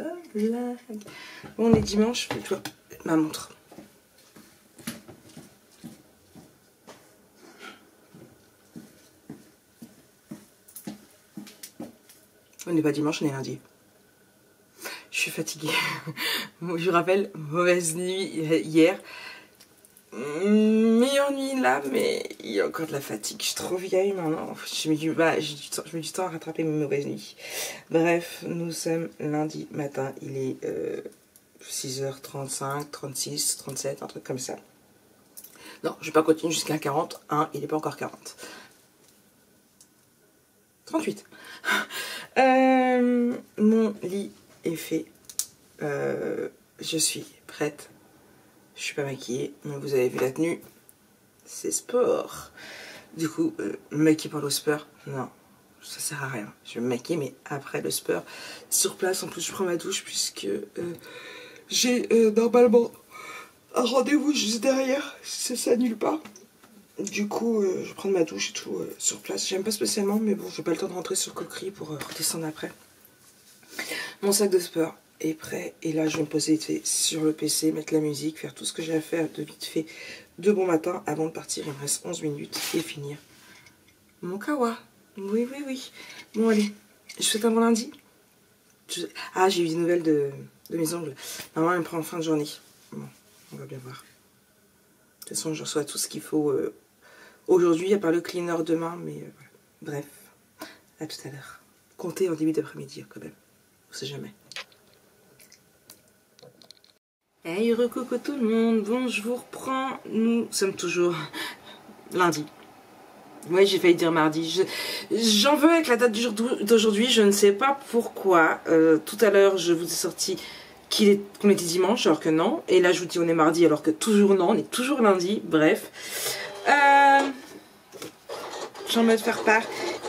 pas blague. Bon, on est dimanche, tu vois, ma montre. On n'est pas dimanche, on est lundi. Je suis fatiguée. Je vous rappelle, mauvaise nuit hier. Meilleure nuit là, mais il y a encore de la fatigue. Je suis trop vieille maintenant. Je mets du temps à rattraper mes mauvaises nuits. Bref, nous sommes lundi matin. Il est 6h35, 36, 37, un truc comme ça. Non, je vais pas continuer jusqu'à 40. Hein, il n'est pas encore 40. 38. Mon lit est fait. Je suis prête. Je suis pas maquillée. Vous avez vu la tenue. C'est sport. Du coup, me maquiller pour le sport, non. Ça sert à rien. Je vais me maquiller, mais après le sport. Sur place, en plus, je prends ma douche puisque j'ai normalement un rendez-vous juste derrière. Si ça s'annule pas. Du coup, je vais prendre ma douche et tout sur place. J'aime pas spécialement, mais bon, j'ai pas le temps de rentrer sur Coquerie pour redescendre après. Mon sac de sport est prêt. Et là, je vais me poser vite fait sur le PC, mettre la musique, faire tout ce que j'ai à faire de vite fait de bon matin avant de partir. Il me reste 11 minutes et finir mon kawa. Oui, oui, oui. Bon, allez. Je vous souhaite un bon lundi. Ah, j'ai eu des nouvelles de mes ongles. Maman, elle me prend en fin de journée. Bon, on va bien voir. De toute façon, je reçois tout ce qu'il faut aujourd'hui, à part le cleaner demain, mais voilà. Bref, à tout à l'heure. Comptez en début d'après-midi quand même, on sait jamais. Hey, recoucou tout le monde, bon je vous reprends, nous sommes toujours lundi. Oui, j'ai failli dire mardi, j'en veux avec la date d'aujourd'hui, je ne sais pas pourquoi. Tout à l'heure je vous ai sorti qu'on était dimanche alors que non, et là je vous dis on est mardi alors que toujours non, on est toujours lundi, bref. J'en mode faire part,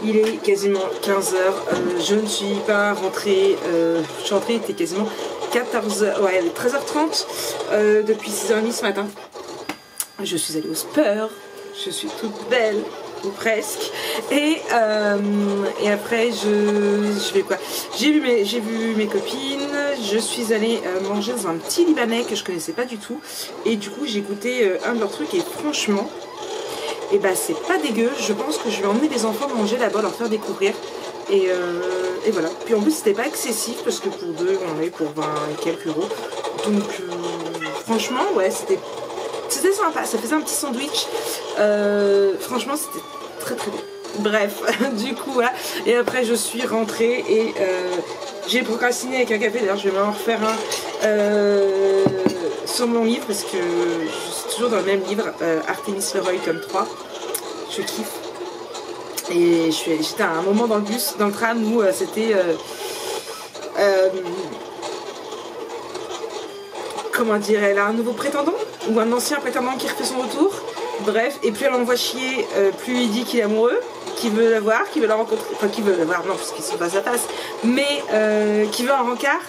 il est quasiment 15 h, je ne suis pas rentrée, je suis rentrée, il était quasiment 14h, ouais, 13h30 depuis 6h30 ce matin. Je suis allée au sport, je suis toute belle, ou presque, et après je vais quoi, j'ai vu mes copines, je suis allée manger dans un petit libanais que je connaissais pas du tout, et du coup j'ai goûté un de leurs trucs, et franchement, et bah c'est pas dégueu. Je pense que je vais emmener les enfants manger là-bas, leur faire découvrir, et voilà. Puis en plus c'était pas excessif parce que pour deux on est pour 20 et quelques euros, donc franchement ouais, c'était sympa, ça faisait un petit sandwich, franchement c'était très très bon. Bref, du coup voilà, et après je suis rentrée et j'ai procrastiné avec un café. D'ailleurs je vais m'en refaire un sur mon livre parce que je suis toujours dans le même livre, Artemis Leroy tome 3, je kiffe. Et j'étais à un moment dans le bus, dans le tram où c'était comment dire, un nouveau prétendant ou un ancien prétendant qui refait son retour. Bref, et plus elle envoie chier, plus il dit qu'il est amoureux, qu'il veut la voir, qu'il veut la rencontrer, enfin qu'il veut la voir, non, parce qu'ils sont face à face, mais qu'il veut un rencard,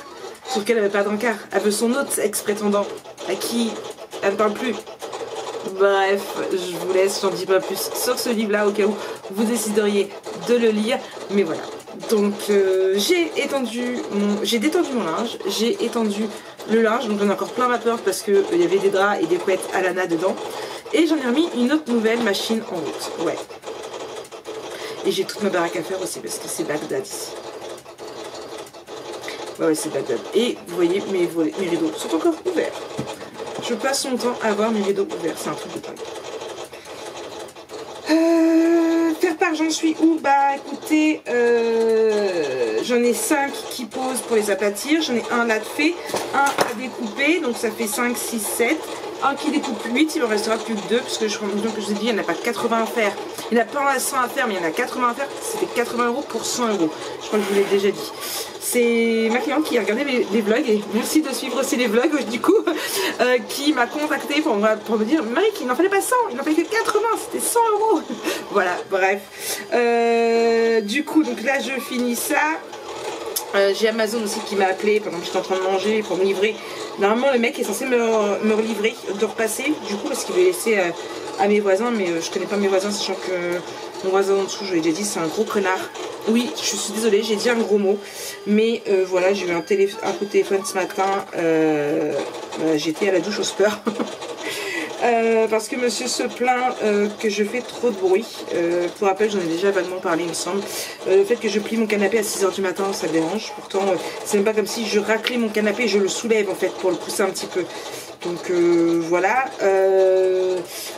sauf qu'elle n'avait pas de rencard, elle veut son autre ex-prétendant, à qui elle ne parle plus. Bref, je vous laisse, j'en dis pas plus sur ce livre-là, au cas où vous décideriez de le lire, mais voilà. Donc j'ai détendu mon linge, j'ai étendu le linge, donc j'en ai encore plein ma porte parce qu'il y avait des draps et des couettes à Lana dedans. Et j'en ai remis une autre nouvelle machine en route, ouais. Et j'ai toute ma baraque à faire aussi parce que c'est Bagdad ici. Ouais, c'est Bagdad. Et vous voyez, mes rideaux sont encore ouverts. Je passe mon temps à avoir mes rideaux ouverts, c'est un truc de dingue. Faire part, j'en suis où? Bah écoutez, j'en ai 5 qui posent pour les aplatir, j'en ai un là de fait, un à découper, donc ça fait 5, 6, 7. Un qui découpe 8, il en restera plus que 2, puisque je vous ai dit, il n'y en a pas 80 à faire. Il n'y en a pas 100 à faire, mais il y en a 80 à faire. C'était 80 € pour 100 €. Je crois que je vous l'ai déjà dit. C'est ma cliente qui a regardé les vlogs, et merci de suivre aussi les vlogs, du coup, qui m'a contacté pour me dire, Marie, il n'en fallait pas 100, il n'en fallait que 80, c'était 100 €. Voilà, bref. Du coup, donc là, je finis ça. J'ai Amazon aussi qui m'a appelé pendant que j'étais en train de manger pour me livrer. Normalement le mec est censé me relivrer, de repasser du coup parce qu'il veut laisser à mes voisins, mais je connais pas mes voisins, sachant que mon voisin en dessous, je l'ai déjà dit, c'est un gros connard. Oui, je suis désolée, j'ai dit un gros mot, mais voilà, j'ai eu un coup de téléphone ce matin, j'étais à la douche au sport. Parce que monsieur se plaint que je fais trop de bruit. Pour rappel, j'en ai déjà vaguement parlé, il me semble. Le fait que je plie mon canapé à 6 h du matin, ça le dérange. Pourtant, c'est même pas comme si je raclais mon canapé, je le soulève en fait pour le pousser un petit peu. Donc voilà.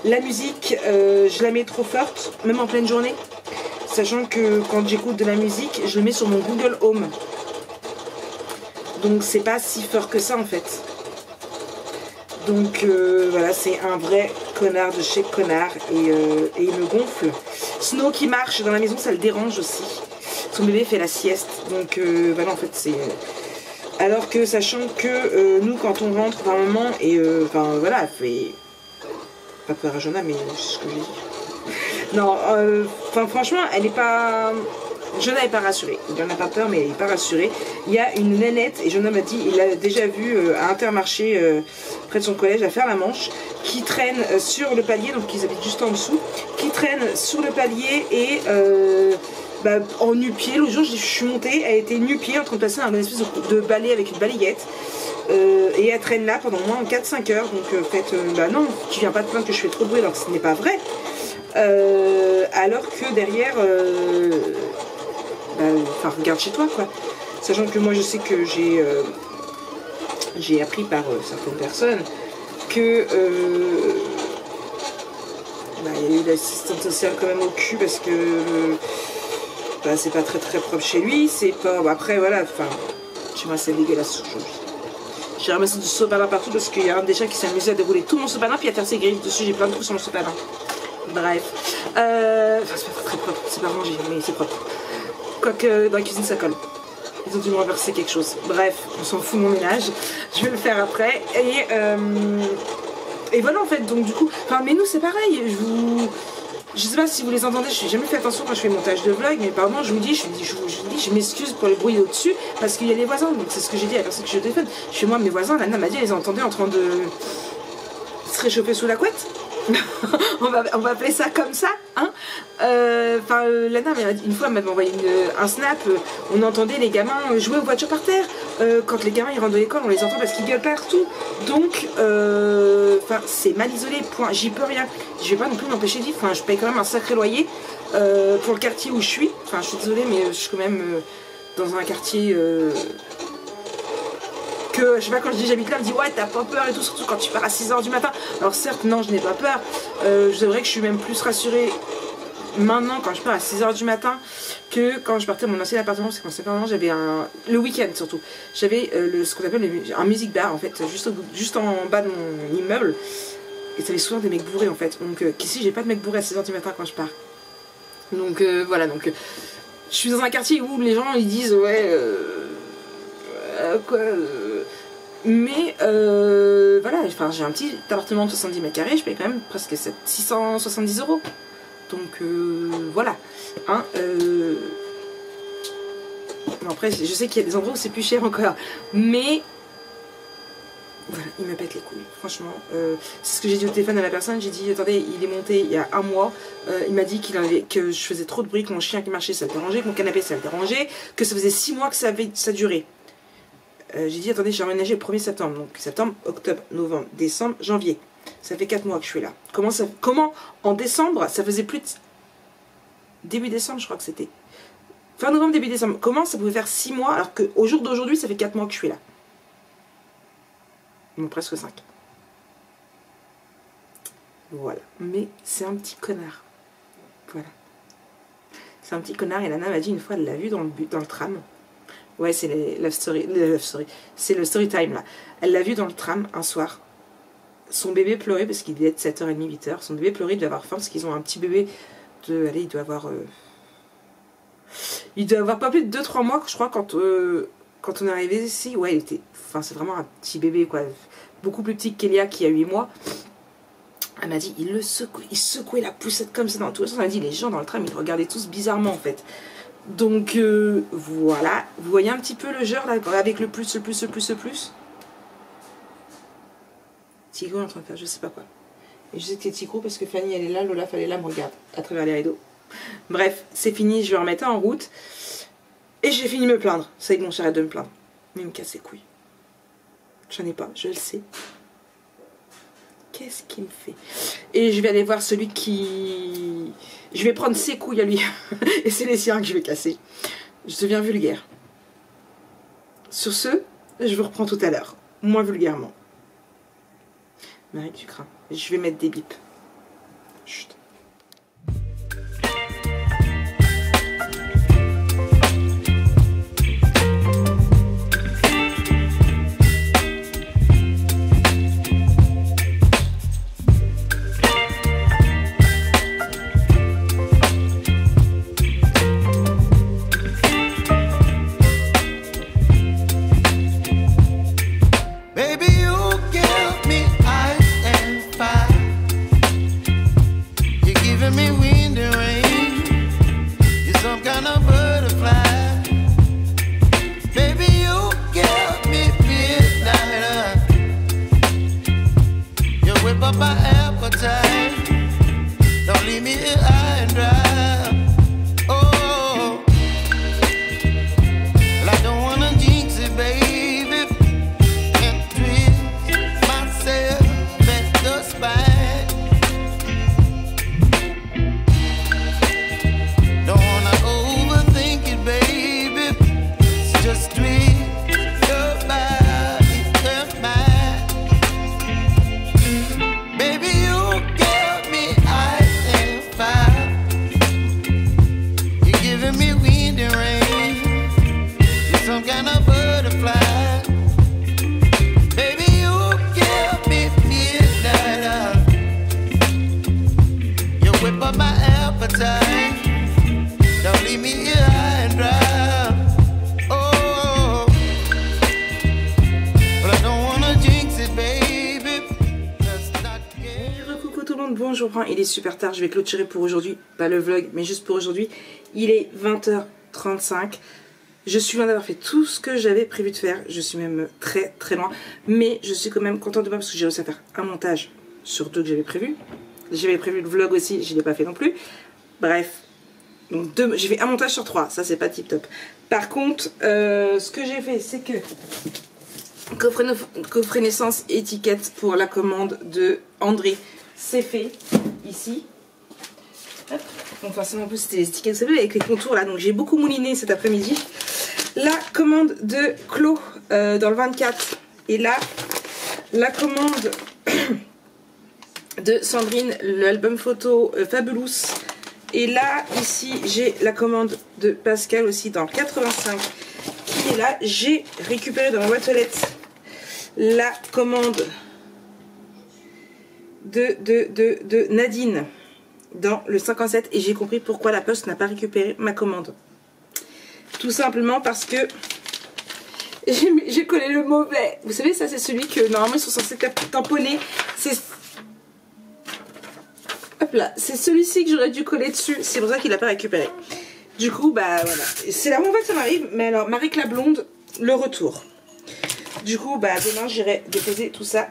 La musique, je la mets trop forte, même en pleine journée. Sachant que quand j'écoute de la musique, je le mets sur mon Google Home. Donc c'est pas si fort que ça en fait. Donc voilà, c'est un vrai connard de chez connard et il me gonfle. Snow qui marche dans la maison, ça le dérange aussi. Son bébé fait la sieste, donc voilà, en fait c'est... Alors que sachant que nous quand on rentre par moment et enfin voilà, elle fait... Pas peur à Jonah, mais c'est ce que j'ai dit. Non, enfin franchement, elle est pas... Jonah n'est pas rassuré, il n'en a pas peur mais il n'est pas rassuré. Il y a une nénette, et Jonah m'a dit, il l'a déjà vu à Intermarché près de son collège à faire la manche, qui traîne sur le palier, donc ils habitent juste en dessous, qui traîne sur le palier et en nu-pied. L'autre jour je suis montée, elle était nu-pied en train de passer un espèce de balai avec une balayette. Et elle traîne là pendant au moins 4-5 heures, donc faites, non, tu viens pas te plaindre que je fais trop de bruit alors que ce n'est pas vrai. Alors que derrière... enfin regarde chez toi quoi, sachant que moi je sais que j'ai appris par certaines personnes que il y a eu l'assistante sociale quand même au cul parce que c'est pas très propre chez lui, c'est pas après voilà, enfin chez moi c'est dégueulasse aujourd'hui. J'ai ramassé du sopalin partout parce qu'il y a un des chats qui s'est amusé à dérouler tout mon sopalin puis à faire ses griffes dessus, j'ai plein de trous sur mon sopalin. Bref, enfin c'est pas très propre, c'est pas rangé mais c'est propre. Quoique dans la cuisine ça colle. Ils ont dû me renverser quelque chose. Bref, on s'en fout mon ménage. Je vais le faire après. Et voilà en fait. Donc du coup, enfin mais nous c'est pareil. Je sais pas si vous les entendez. Je n'ai jamais fait attention quand je fais le montage de vlog, mais pardon, je vous dis, je m'excuse pour les bruits au-dessus parce qu'il y a les voisins. Donc c'est ce que j'ai dit à la personne que je téléphone. Chez moi mes voisins, Lana m'a dit, elle les entendait en train de se réchauffer sous la couette. on va appeler ça comme ça, hein. Lana, une fois, elle m'avait envoyé un snap. On entendait les gamins jouer aux voitures par terre. Quand les gamins ils rentrent de l'école, on les entend parce qu'ils gueulent partout. Donc, c'est mal isolé. Point. J'y peux rien. Je vais pas non plus m'empêcher de vivre. Enfin, je paye quand même un sacré loyer pour le quartier où je suis. Enfin, je suis désolée, mais je suis quand même dans un quartier. Que, je sais pas, quand je dis j'habite là, elle me dit ouais t'as pas peur et tout, surtout quand tu pars à 6 h du matin. Alors certes non, je n'ai pas peur, c'est vrai que je suis même plus rassurée maintenant quand je pars à 6 h du matin que quand je partais à mon ancien appartement, parce que mon ancien appartement j'avais le week-end surtout, j'avais ce qu'on appelle un music bar en fait, juste en bas de mon immeuble, et t'avais souvent des mecs bourrés en fait, donc qu'ici j'ai pas de mecs bourrés à 6 h du matin quand je pars. Donc voilà, donc je suis dans un quartier où les gens ils disent ouais mais voilà, enfin, j'ai un petit appartement de 70 mètres carrés, je paye quand même presque 670 €. Donc voilà. Hein, bon, après, je sais qu'il y a des endroits où c'est plus cher encore. Mais voilà, il me pète les couilles. Franchement, c'est ce que j'ai dit au téléphone à la personne. J'ai dit, attendez, il est monté il y a un mois. Il m'a dit que je faisais trop de bruit, que mon chien qui marchait ça le dérangeait, que mon canapé ça le dérangeait, que ça faisait 6 mois que ça durait. J'ai dit attendez, j'ai emménagé le 1er septembre, donc septembre, octobre, novembre, décembre, janvier. Ça fait 4 mois que je suis là. Comment en décembre, ça faisait plus de... Début décembre, je crois que c'était. Fin novembre, début décembre. Comment ça pouvait faire 6 mois alors qu'au jour d'aujourd'hui, ça fait 4 mois que je suis là. Bon, presque 5. Voilà. Mais c'est un petit connard. Voilà. C'est un petit connard et Lana m'a dit une fois, elle l'a vu dans le tram. Ouais, c'est les love story. C'est le story time là. Elle l'a vu dans le tram un soir. Son bébé pleurait parce qu'il devait être 7 h 30, 8 h. Son bébé pleurait, il devait avoir faim parce qu'ils ont un petit bébé de. Allez, il doit avoir. Il doit avoir pas plus de 2-3 mois, je crois, quand on est arrivé ici. Ouais, il était. Enfin, c'est vraiment un petit bébé quoi. Beaucoup plus petit que Kélia qui a 8 mois. Elle m'a dit, il secouait la poussette comme ça dans tous les sens. Elle m'a dit, les gens dans le tram, ils le regardaient tous bizarrement en fait. Donc voilà, vous voyez un petit peu le genre là, avec le plus. Tigo est en train de faire je sais pas quoi. Et je sais que c'est Tigrou parce que Fanny elle est là, Lola elle est là, me regarde à travers les rideaux. Bref, c'est fini, je vais remettre en route. Et j'ai fini de me plaindre. Ça y est, bon, j'arrête de me plaindre. Mais il me casse les couilles. J'en ai pas, je le sais. Qu'est-ce qu'il me fait? Et je vais aller voir celui qui... Je vais prendre ses couilles à lui. Et c'est les siens que je vais casser. Je deviens vulgaire. Sur ce, je vous reprends tout à l'heure. Moins vulgairement. Marie, tu crains. Je vais mettre des bips. Chut. Bonjour, il est super tard, je vais clôturer pour aujourd'hui, pas le vlog, mais juste pour aujourd'hui. Il est 20h35, je suis loin d'avoir fait tout ce que j'avais prévu de faire, je suis même très très loin, mais je suis quand même contente de moi parce que j'ai réussi à faire un montage sur deux que j'avais prévu. J'avais prévu le vlog aussi, je ne l'ai pas fait non plus. Bref, donc j'ai fait un montage sur 3, ça c'est pas tip top. Par contre, ce que j'ai fait, c'est que coffret naissance étiquette pour la commande de André. C'est fait ici. Hop. Donc forcément en plus c'était les étiquettes, vous savez, avec les contours là. Donc j'ai beaucoup mouliné cet après-midi. La commande de Clos dans le 24. Et là, la commande de Sandrine, l'album photo Fabulous. Et là, ici, j'ai la commande de Pascal aussi dans le 85. Qui est là. J'ai récupéré dans ma boîte aux lettres la commande de Nadine dans le 57 et j'ai compris pourquoi la poste n'a pas récupéré ma commande. Tout simplement parce que j'ai collé le mauvais. Vous savez, ça c'est celui que normalement ils sont censés tamponner. C'est hop là, c'est celui-ci que j'aurais dû coller dessus. C'est pour ça qu'il n'a pas récupéré. Du coup, bah voilà. C'est la première fois que ça m'arrive. Mais alors, Marie la blonde, le retour. Du coup, bah demain j'irai déposer tout ça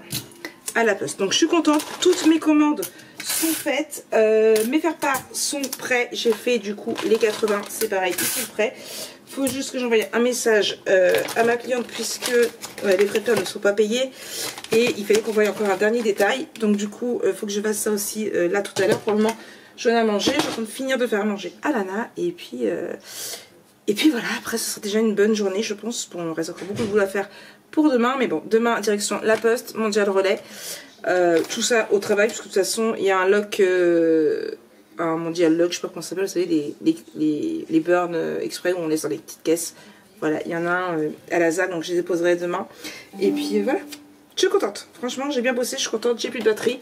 à la poste. Donc je suis contente, toutes mes commandes sont faites, mes faire-part sont prêts, j'ai fait du coup les 80, c'est pareil, ils sont prêts. Faut juste que j'envoie un message à ma cliente puisque les traiteurs ne sont pas payés et il fallait qu'on voie encore un dernier détail. Donc du coup, faut que je fasse ça aussi là tout à l'heure. Pour le moment, je viens à manger, je suis en train de finir de faire manger à Lana et puis voilà, après ce sera déjà une bonne journée je pense. Bon, il reste encore beaucoup de boulot à faire pour demain, mais bon, demain direction La Poste, Mondial Relais, tout ça au travail, parce que de toute façon, il y a un lock, un Mondial Lock, je sais pas comment ça s'appelle, vous savez, les burns exprès où on laisse dans les petites caisses. Voilà, il y en a un à la ZAC, donc je les déposerai demain. Et puis voilà, je suis contente. Franchement, j'ai bien bossé, je suis contente, j'ai plus de batterie.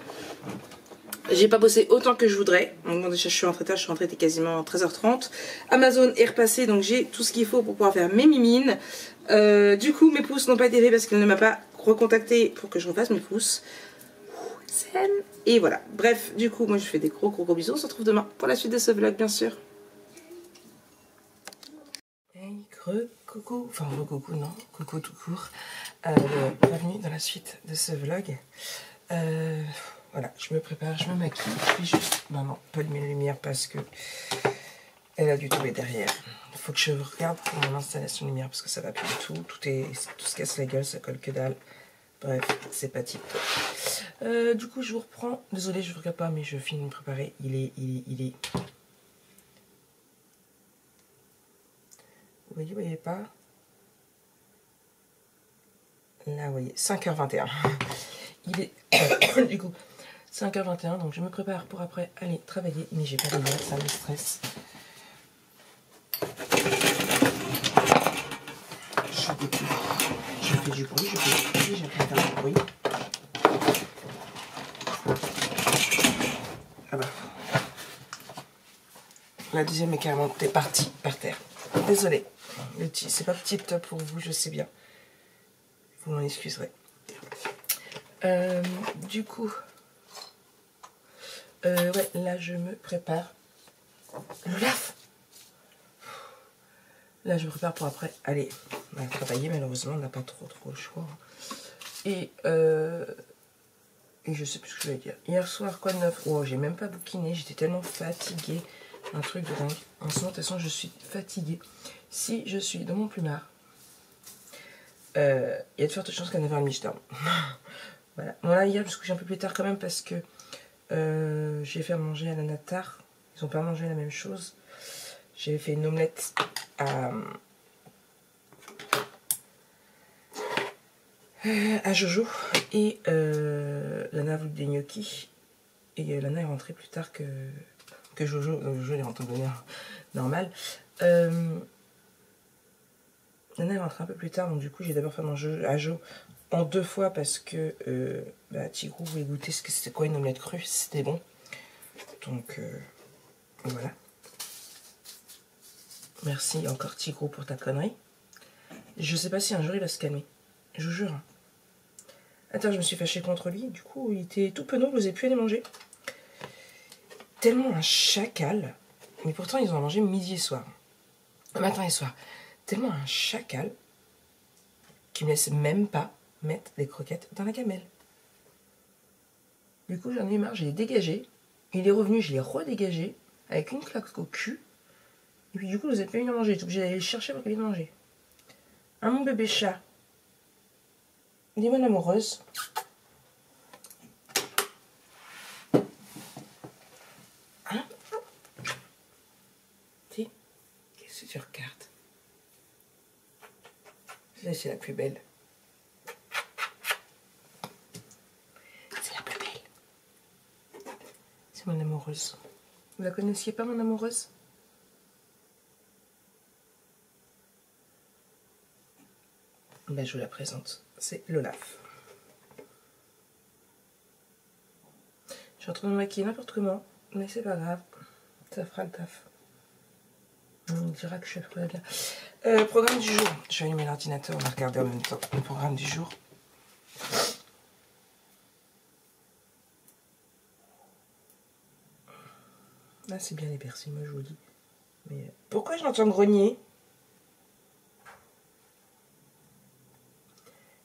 J'ai pas bossé autant que je voudrais. Donc bon, déjà je suis rentrée tard, je suis rentrée, était quasiment 13h30. Amazon est repassé, donc j'ai tout ce qu'il faut pour pouvoir faire mes mimines. Du coup mes pouces n'ont pas été faits parce qu'elle ne m'a pas recontacté pour que je refasse mes pouces. Et voilà, bref, du coup moi je fais des gros bisous. On se retrouve demain pour la suite de ce vlog bien sûr. Hey, coucou, enfin coucou non, coucou tout court. Bienvenue dans la suite de ce vlog. voilà, je me prépare, je me maquille. Puis juste maintenant, pas de mes lumières parce que elle a dû tomber derrière. Il faut que je regarde pour mon installation lumière parce que ça va plus du tout. Tout se casse la gueule, ça colle que dalle. Bref, c'est pas tip top. Du coup, je vous reprends. Désolée, je ne regarde pas, mais je finis de me préparer. Il est. Vous voyez pas? Là, vous voyez, 5h21. Il est du coup 5h21, donc je me prépare pour après aller travailler, mais j'ai pas de lumière, ça me stresse. Je fais du bruit, j'ai pas faire du bruit. Ah bah. La deuxième est carrément partie par terre. Désolée, c'est pas petit top pour vous, je sais bien. Vous m'en excuserez. Du coup, ouais, là je me prépare. Olaf! Là je me prépare pour après aller travailler. Malheureusement, on n'a pas trop le choix. Et je sais plus ce que je vais dire. Hier soir, quoi de neuf? Oh, j'ai même pas bouquiné, j'étais tellement fatiguée. Un truc de dingue. En ce moment, de toute façon, je suis fatiguée. Si je suis dans mon plumard, il y a de fortes chances qu'à 9h30 je dorme. Voilà. Bon là, hier, je me suis couché un peu plus tard quand même parce que j'ai fait à manger à la natar. Ils n'ont pas mangé la même chose. J'ai fait une omelette à Jojo. Et Lana a voulu des gnocchis. Et Lana est rentrée plus tard que Jojo. Donc Jojo est rentrée de manière normale. Lana est rentrée un peu plus tard. Donc du coup, j'ai d'abord fait manger à Jo en 2 fois parce que Tigrou voulait goûter ce que c'était quoi une omelette crue. C'était bon. Donc voilà. Merci encore Tigrou pour ta connerie. Je sais pas si un jour il va se calmer. Je vous jure. Attends, je me suis fâchée contre lui. Du coup, il était tout penaud, il n'osait plus aller manger. Tellement un chacal. Mais pourtant, ils ont à manger midi et soir. Matin et soir. Tellement un chacal qui me laisse même pas mettre des croquettes dans la gamelle. Du coup, j'en ai eu marre, je l'ai dégagé. Il est revenu, je l'ai redégagé avec une claque au cul. Et puis du coup, vous n'avez pas eu à manger. J'étais obligée d'aller le chercher pour qu'il vienne manger. Hein, mon bébé chat? Dis-moi l'amoureuse. Hein? Si? Qu'est-ce que tu regardes? Là, c'est la plus belle. C'est la plus belle. C'est mon amoureuse. Vous la connaissiez pas, mon amoureuse? Ben, je vous la présente. C'est l'Olaf. Je suis en train de me maquiller n'importe comment, mais c'est pas grave. Ça fera le taf. On dira que je ferai bien. Programme du jour. Je vais allumer l'ordinateur, on va regarder en même temps le programme du jour. Là, c'est bien les persil, moi je vous dis. Mais pourquoi je l'entends grogner?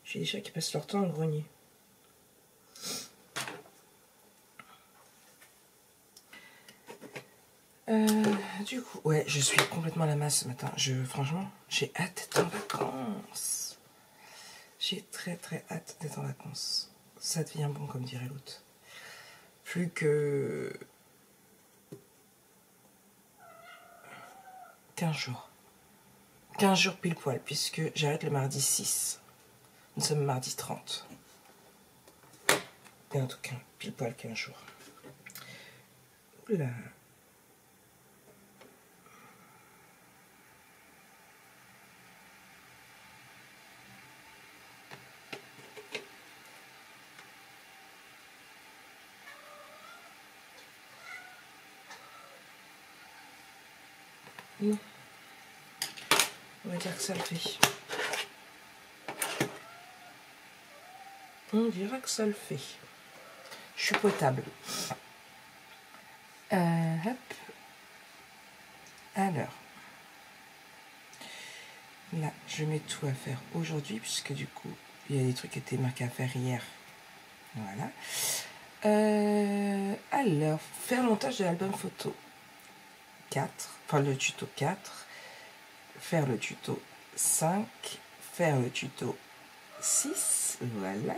J'ai des chats qui passent leur temps à grogner. Du coup, ouais, je suis complètement à la masse ce matin. Franchement, j'ai hâte d'être en vacances. J'ai très hâte d'être en vacances. Ça devient bon, comme dirait l'autre. Plus que 15 jours. 15 jours pile poil, puisque j'arrête le mardi 6. Nous sommes mardi 30. Et en tout cas, pile poil 15 jours. Oula. Non. On va dire que ça le fait. On dira que ça le fait. Je suis potable. Hop. Alors. Là, je mets tout à faire aujourd'hui, puisque du coup, il y a des trucs qui étaient marqués à faire hier. Voilà. Alors, faire le montage de l'album photo 4, enfin le tuto 4, faire le tuto 5, faire le tuto 6, voilà.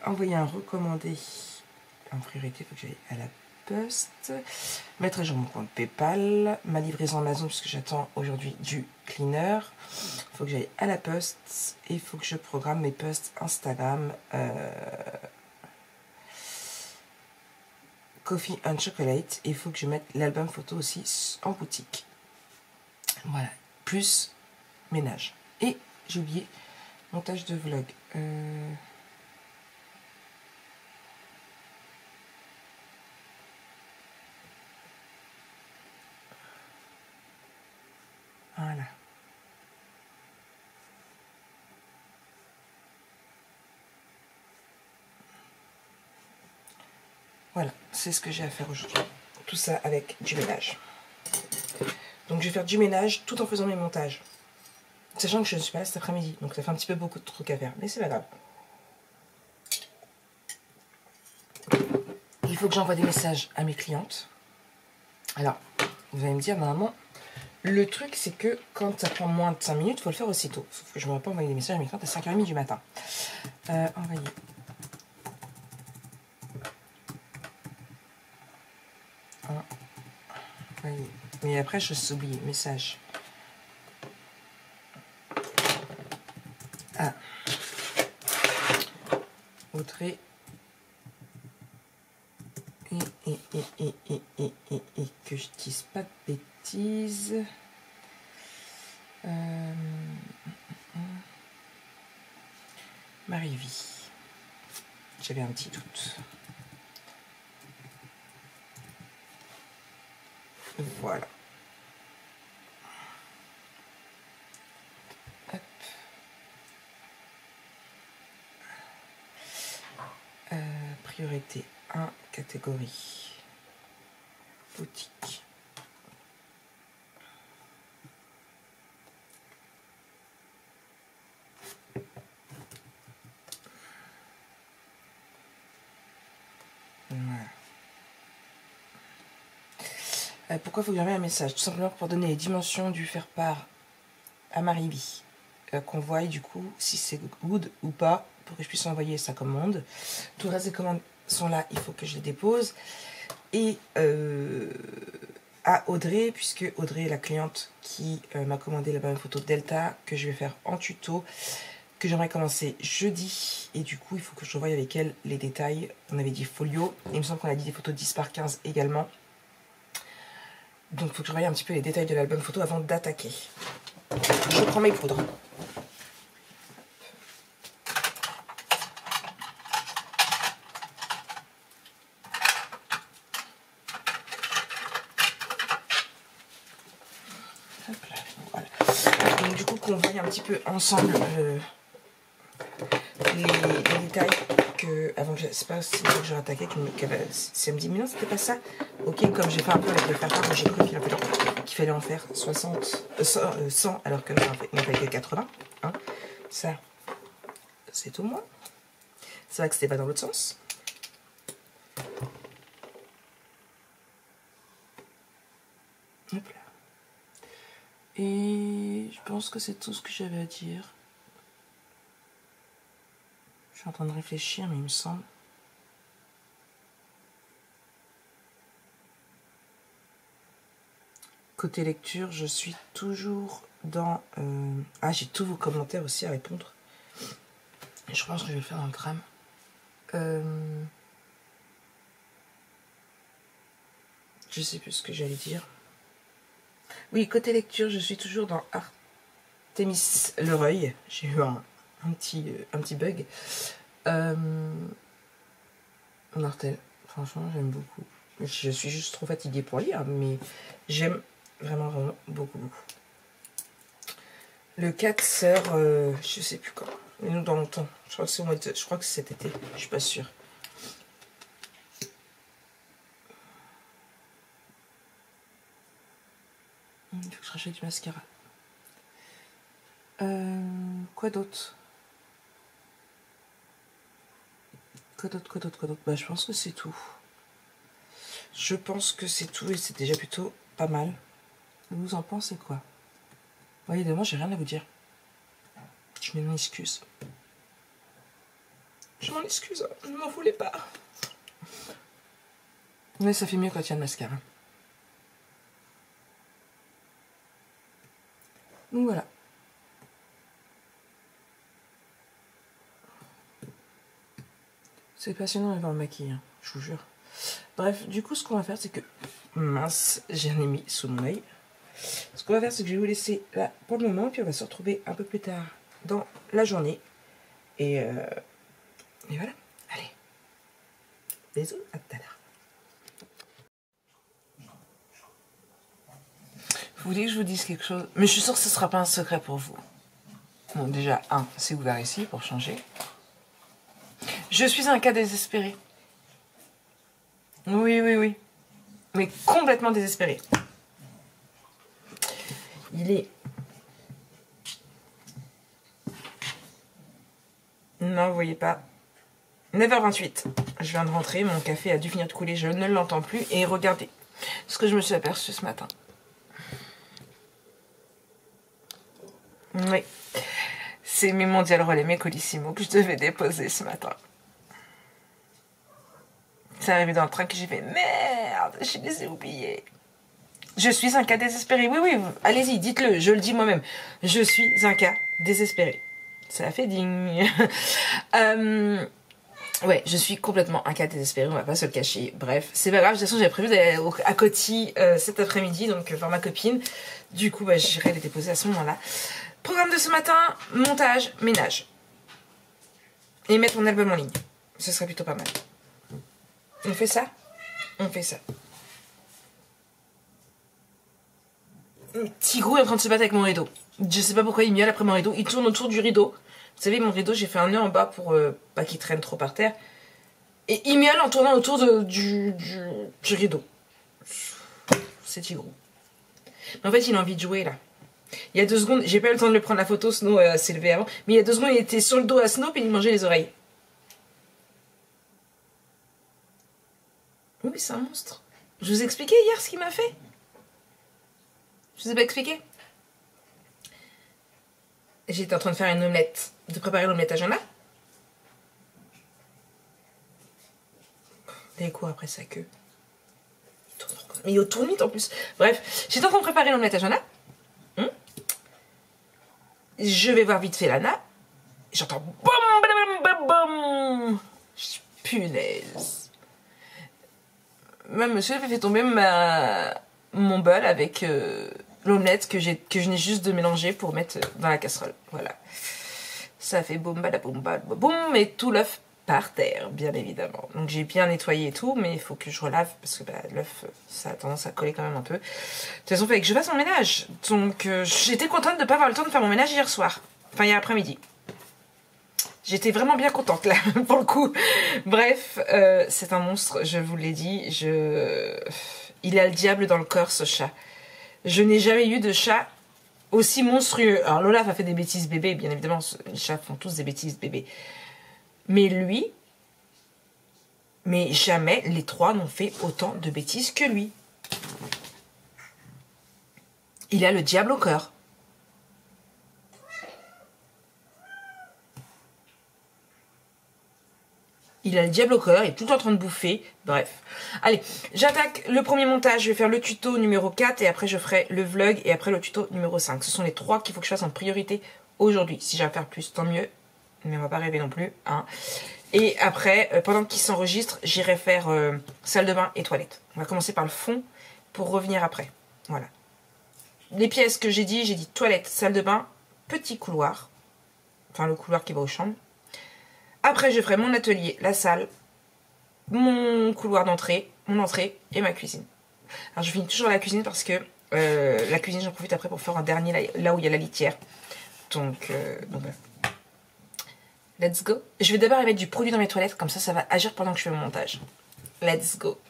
Envoyer un recommandé en priorité, il faut que j'aille à la poste. Mettre à jour mon compte PayPal, ma livraison Amazon puisque j'attends aujourd'hui du cleaner. Il faut que j'aille à la poste et il faut que je programme mes posts Instagram. Coffee and Chocolate. Et il faut que je mette l'album photo aussi en boutique. Voilà. Plus ménage. Et j'ai oublié montage de vlog. Voilà. Voilà, c'est ce que j'ai à faire aujourd'hui. Tout ça avec du ménage. Donc je vais faire du ménage tout en faisant mes montages. Sachant que je ne suis pas là cet après-midi. Donc ça fait un petit peu beaucoup de trucs à faire. Mais c'est pas grave. Il faut que j'envoie des messages à mes clientes. Alors, vous allez me dire, normalement, le truc c'est que quand ça prend moins de 5 minutes, il faut le faire aussitôt. Sauf que je ne vais pas envoyer des messages à mes clientes à 5h30 du matin. Envoyer. Envoyer. Mais après, je suis oublié. Message. Ah. Audrey. Et que je dise pas de bêtises. Marie-Vie. J'avais un petit doute. Voilà. Hop. Priorité 1, catégorie boutique. Voilà. Pourquoi il faut que j'envoie un message? Tout simplement pour donner les dimensions du faire-part à Marie-Vie. Qu'on voie du coup si c'est good ou pas pour que je puisse envoyer sa commande. Tout le reste des commandes sont là, il faut que je les dépose. Et à Audrey, puisque Audrey est la cliente qui m'a commandé la bonne photo Delta que je vais faire en tuto, que j'aimerais commencer jeudi. Et du coup, il faut que je revoie avec elle les détails. On avait dit folio, et il me semble qu'on a dit des photos 10 par 15 également. Donc il faut que je revoie un petit peu les détails de l'album photo avant d'attaquer. Je prends mes poudres. Voilà. Donc du coup qu'on voit un petit peu ensemble les détails que avant que c'est pas si que j'aurais attaqué si elle me dit mais non c'était pas ça. Ok, comme j'ai fait un peu avec le faire-part, j'ai cru qu'il fallait en faire 100 alors que il n'en fallait que 80 hein. Ça c'est tout moi. C'est vrai que c'était pas dans l'autre sens. Hop là. Et je pense que c'est tout ce que j'avais à dire. Je suis en train de réfléchir, mais il me semble. Côté lecture, je suis toujours dans... Ah, j'ai tous vos commentaires aussi à répondre. Je pense que je vais le faire dans le tram. Je sais plus ce que j'allais dire. Oui, côté lecture, je suis toujours dans Artemis Lereuil. J'ai eu un petit bug. Mortel. Franchement, j'aime beaucoup. Je suis juste trop fatiguée pour lire, mais j'aime vraiment beaucoup. Le 4 sort, je sais plus quand. Mais nous, dans longtemps. Je crois que c'est je crois que c'est cet été. Je suis pas sûre. Il faut que je rachète du mascara. Quoi d'autre? Quoi d'autre? Bah, je pense que c'est tout. Je pense que c'est tout et c'est déjà plutôt pas mal. Vous en pensez quoi? Ouais, évidemment, j'ai rien à vous dire. Je m'en excuse. Je m'en excuse, je m'en voulais pas. Mais ça fait mieux quand il y a le mascara. Donc voilà. C'est passionnant d'avoir le maquillage, je vous jure. Bref, du coup, ce qu'on va faire, c'est que... Mince, j'en ai mis sous mon œil. Ce qu'on va faire, c'est que je vais vous laisser là pour le moment, puis on va se retrouver un peu plus tard dans la journée. Et voilà. Allez. Bisous, à tout à l'heure. Vous voulez que je vous dise quelque chose? Mais je suis sûre que ce ne sera pas un secret pour vous. Bon, déjà, c'est ouvert ici pour changer. Je suis un cas désespéré. Oui. Mais complètement désespéré. Il est... Non, vous voyez pas. 9h28. Je viens de rentrer, mon café a dû finir de couler, je ne l'entends plus. Et regardez ce que je me suis aperçue ce matin. Oui. C'est mes Mondial Relais, mes Colissimo que je devais déposer ce matin. C'est arrivé dans le train que j'ai fait merde, je les ai oubliés. Je suis un cas désespéré. Oui, allez-y, dites-le, je le dis moi-même. Je suis un cas désespéré. Ça a fait ding. Ouais, je suis complètement un cas désespéré, on va pas se le cacher. Bref, c'est pas grave, de toute façon j'avais prévu d'aller à Coty cet après-midi, donc voir ma copine. Du coup, bah, j'irai les déposer à ce moment-là. Programme de ce matin, montage, ménage. Et mettre mon album en ligne. Ce serait plutôt pas mal. On fait ça? On fait ça. Tigrou est en train de se battre avec mon rideau. Je sais pas pourquoi il miaule après mon rideau. Il tourne autour du rideau. Vous savez, mon rideau, j'ai fait un nœud en bas pour pas qu'il traîne trop par terre. Et il miaule en tournant autour du rideau. C'est Tigrou. Mais en fait, il a envie de jouer, là. Il y a 2 secondes, j'ai pas eu le temps de le prendre la photo, Snow s'est levé avant. Mais il y a 2 secondes, il était sur le dos à Snow et il mangeait les oreilles. Oui, c'est un monstre. Je vous ai expliqué hier ce qu'il m'a fait. Je vous ai pas expliqué. J'étais en train de faire une omelette, de préparer l'omelette à Jana. Et quoi après sa queue? Mais il tourne vite en plus. Bref, j'étais en train de préparer l'omelette à Jana. Je vais voir vite fait Lana. J'entends boum. Punaise. Même monsieur avait fait tomber mon bol avec l'omelette que je n'ai juste de mélanger pour mettre dans la casserole. Voilà. Ça fait boum, boum, et tout l'œuf par terre, bien évidemment. Donc j'ai bien nettoyé et tout, mais il faut que je relave parce que l'œuf, ça a tendance à coller quand même un peu. De toute façon, il fallait que je fasse mon ménage. Donc j'étais contente de ne pas avoir le temps de faire mon ménage hier soir. Enfin, hier après-midi. J'étais vraiment bien contente là, pour le coup. Bref, c'est un monstre, je vous l'ai dit. Il a le diable dans le corps, ce chat. Je n'ai jamais eu de chat aussi monstrueux. Alors Lola a fait des bêtises bébés, bien évidemment. Les chats font tous des bêtises bébés. Mais lui, mais jamais les 3 n'ont fait autant de bêtises que lui. Il a le diable au cœur. Il a le diable au cœur, il est tout le temps en train de bouffer. Bref. Allez, j'attaque le premier montage. Je vais faire le tuto numéro 4 et après je ferai le vlog et après le tuto numéro 5. Ce sont les 3 qu'il faut que je fasse en priorité aujourd'hui. Si j'ai à faire plus, tant mieux. Mais on va pas rêver non plus. Hein. Et après, pendant qu'il s'enregistre, j'irai faire salle de bain et toilette. On va commencer par le fond pour revenir après. Voilà. Les pièces que j'ai dit toilette, salle de bain, petit couloir. Enfin, le couloir qui va aux chambres. Après, je ferai mon atelier, la salle, mon couloir d'entrée, mon entrée et ma cuisine. Alors, je finis toujours la cuisine parce que la cuisine, j'en profite après pour faire un dernier là où il y a la litière. Donc voilà. Let's go. Je vais d'abord mettre du produit dans mes toilettes, comme ça va agir pendant que je fais mon montage. Let's go.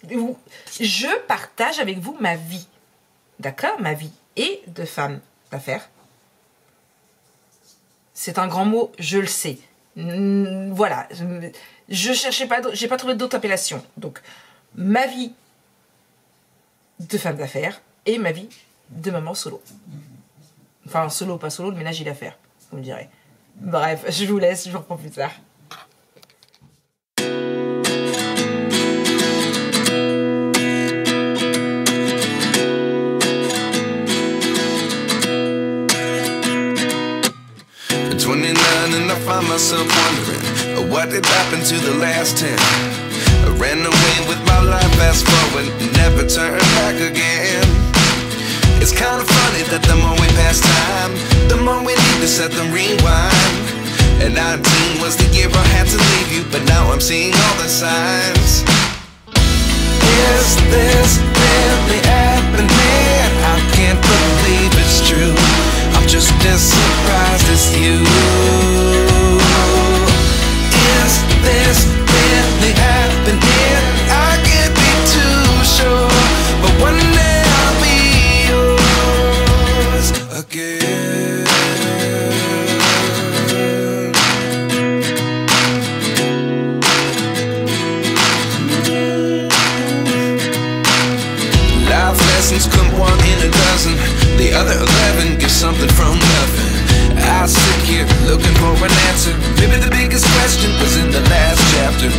Je partage avec vous ma vie. D'accord? Ma vie et de femme d'affaires. C'est un grand mot, je le sais. Voilà. Je cherchais pas, j'ai pas trouvé d'autres appellations. Donc, ma vie de femme d'affaires et ma vie de maman solo. Enfin, solo, pas solo, le ménage il a à faire, vous me direz. Bref, je vous laisse, je vous reprends plus tard. And I find myself wondering what did happen to the last 10. I ran away with my life, fast forward, never turn back again. It's kind of funny that the more we pass time, the more we need to set them rewind. And 19 was the year I had to leave you, but now I'm seeing all the signs. Is this really happening? I can't believe it's true. I'm just as surprised as you. Is this really happening? I can't be too sure, but one day I'll be yours again. Life lessons come one in a dozen. The other 11 get something from nothing. I sit here looking for an answer. Maybe the biggest question was in the last chapter.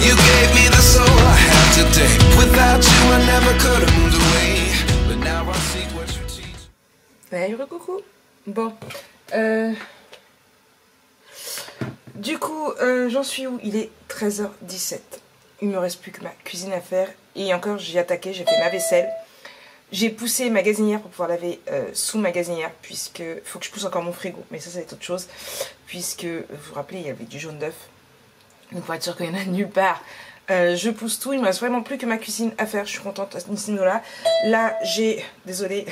You gave me the soul I have today. Without you I never could have moved away. But now I see what you teach. Hey, coucou. Bon. Du coup, j'en suis où? Il est 13h17. Il me reste plus que ma cuisine à faire. Et encore, j'y ai attaqué, j'ai fait ma vaisselle. J'ai poussé ma gazinière pour pouvoir laver sous ma gazinière, puisque il faut que je pousse encore mon frigo, mais ça c'est autre chose, puisque vous vous rappelez il y avait du jaune d'œuf, donc pour être sûr qu'il y en a nulle part, je pousse tout. Il me reste vraiment plus que ma cuisine à faire. Je suis contente à ce niveau-là. Là j'ai, désolée,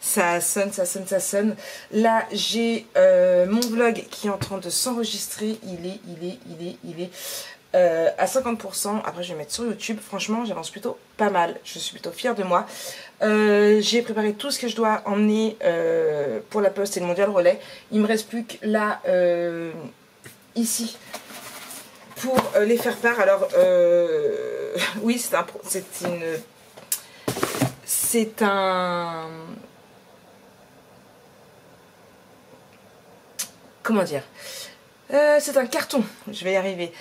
ça sonne. Là j'ai mon vlog qui est en train de s'enregistrer. Il est à 50%. Après je vais mettre sur YouTube. Franchement j'avance plutôt pas mal. Je suis plutôt fière de moi. J'ai préparé tout ce que je dois emmener pour la poste et le mondial relais. Il me reste plus que là ici pour les faire part. Alors oui c'est un comment dire, c'est un carton, je vais y arriver,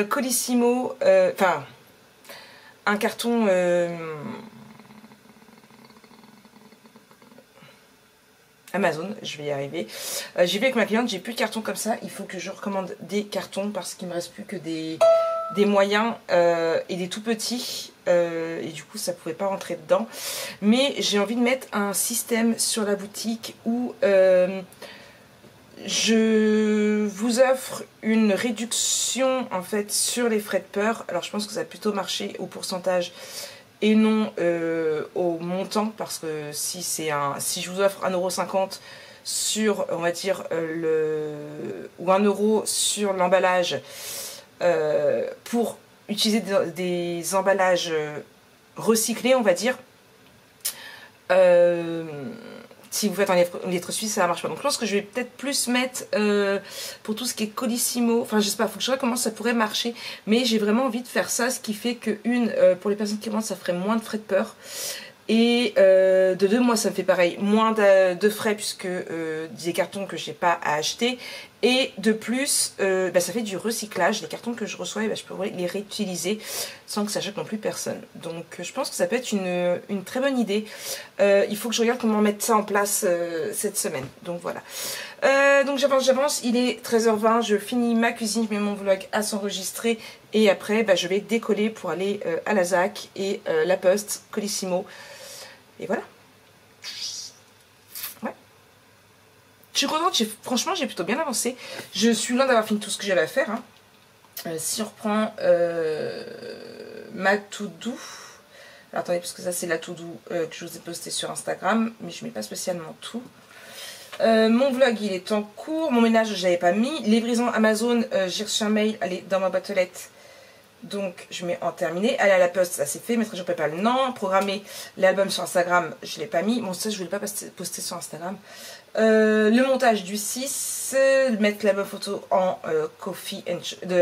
Colissimo, enfin un carton Amazon, je vais y arriver. J'ai vu avec ma cliente, j'ai plus de cartons comme ça, il faut que je recommande des cartons parce qu'il me reste plus que des moyens et des tout petits, et du coup ça pouvait pas rentrer dedans. Mais j'ai envie de mettre un système sur la boutique où je vous offre une réduction en fait sur les frais de port. Alors je pense que ça va plutôt marcher au pourcentage et non au montant, parce que si je vous offre 1,50 € sur, on va dire, ou 1 € sur l'emballage pour utiliser des emballages recyclés, on va dire, si vous faites en lettres suisses, ça marche pas. Donc je pense que je vais peut-être plus mettre pour tout ce qui est Colissimo. Enfin, je sais pas, faut que je regarde comment ça pourrait marcher. Mais j'ai vraiment envie de faire ça, ce qui fait que pour les personnes qui commandent, ça ferait moins de frais de port. Et de 2 mois, ça me fait pareil, moins de frais puisque des cartons que j'ai pas à acheter. Et de plus, ça fait du recyclage. Les cartons que je reçois, je peux les réutiliser sans que ça choque non plus personne. Donc je pense que ça peut être une très bonne idée. Il faut que je regarde comment mettre ça en place cette semaine. Donc voilà. Donc j'avance. Il est 13h20. Je finis ma cuisine, je mets mon vlog à s'enregistrer. Et après, je vais décoller pour aller à la ZAC et la Poste, Colissimo. Et voilà. Je suis contente, franchement j'ai plutôt bien avancé. Je suis loin d'avoir fini tout ce que j'avais à faire. Si on reprend ma to-do. Alors attendez, parce que ça c'est la to-do que je vous ai posté sur Instagram. Mais je ne mets pas spécialement tout. Mon vlog il est en cours. Mon ménage je n'avais pas mis. Livraison Amazon, j'ai reçu un mail. Elle est dans ma boîte aux lettres. Donc je mets en terminé. Aller à la poste, ça c'est fait. Mettre à jour PayPal, non. Programmer l'album sur Instagram, je ne l'ai pas mis. Bon, ça je ne voulais pas poster sur Instagram. Le montage du 6, mettre l'album photo en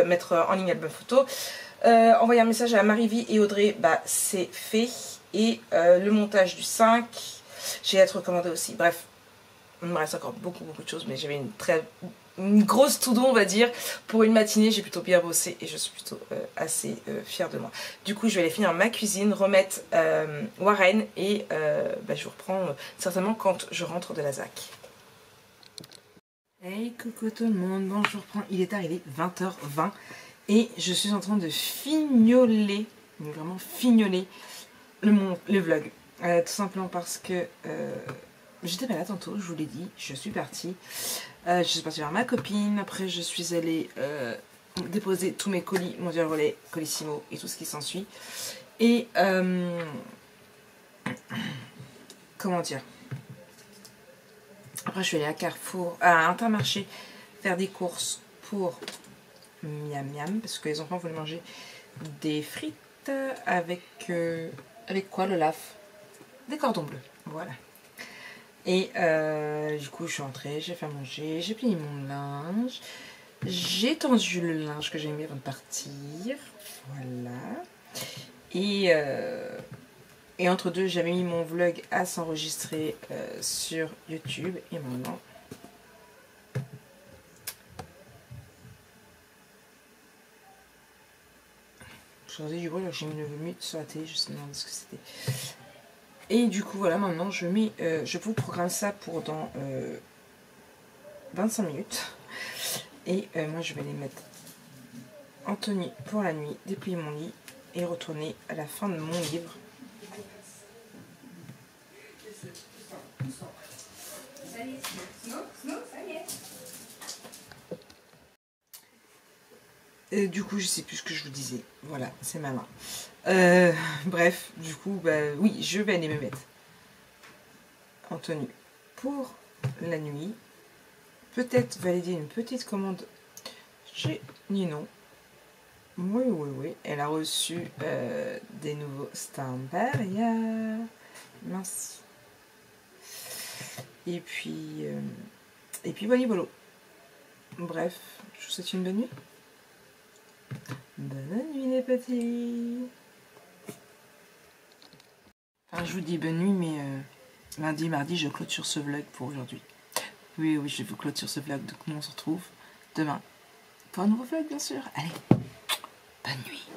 mettre en ligne l'album photo. Envoyer un message à Marie-Vie et Audrey, bah c'est fait. Et le montage du 5, j'ai à être recommandé aussi. Bref, il me reste encore beaucoup de choses, mais j'avais une grosse to-do, on va dire, pour une matinée. J'ai plutôt bien bossé et je suis plutôt assez fière de moi. Du coup, je vais aller finir ma cuisine, remettre Warren et bah, je vous reprends certainement quand je rentre de la ZAC. Hey coucou tout le monde, bon je reprends, il est arrivé 20h20 et je suis en train de fignoler, mais vraiment fignoler le vlog. Tout simplement parce que j'étais malade tantôt, je vous l'ai dit, je suis partie. Je suis partie voir ma copine, après je suis allée déposer tous mes colis, Mondial Relais, Colissimo et tout ce qui s'ensuit. Et comment dire, après je suis allée à Carrefour, à Intermarché, faire des courses pour Miam Miam, parce que les enfants voulaient manger des frites avec quoi le laf? Des cordons bleus, voilà. Et du coup je suis rentrée, j'ai fait à manger, j'ai plié mon linge, j'ai tendu le linge que j'ai mis avant de partir, voilà. Et entre deux, j'avais mis mon vlog à s'enregistrer sur YouTube. Et maintenant, je faisais du bruit, j'ai mis le mute sur la télé, je sais pas ce que c'était. Et du coup, voilà, maintenant, je vous programme ça pour dans 25 minutes. Et moi, je vais les mettre en tenue pour la nuit, déplier mon lit et retourner à la fin de mon livre. Du coup, je sais plus ce que je vous disais. Voilà, c'est ma main. Bref, du coup, bah oui, je vais aller me mettre en tenue pour la nuit. Peut-être valider une petite commande chez Ninon. Oui. Elle a reçu des nouveaux Stambaria. Mince. Et puis voilà. Bref, je vous souhaite une bonne nuit. Bonne nuit les petits. Enfin, je vous dis bonne nuit, mais lundi, mardi, je clôture ce vlog pour aujourd'hui. Oui, je vous clôture ce vlog, donc nous on se retrouve demain pour un nouveau vlog, bien sûr. Allez, bonne nuit.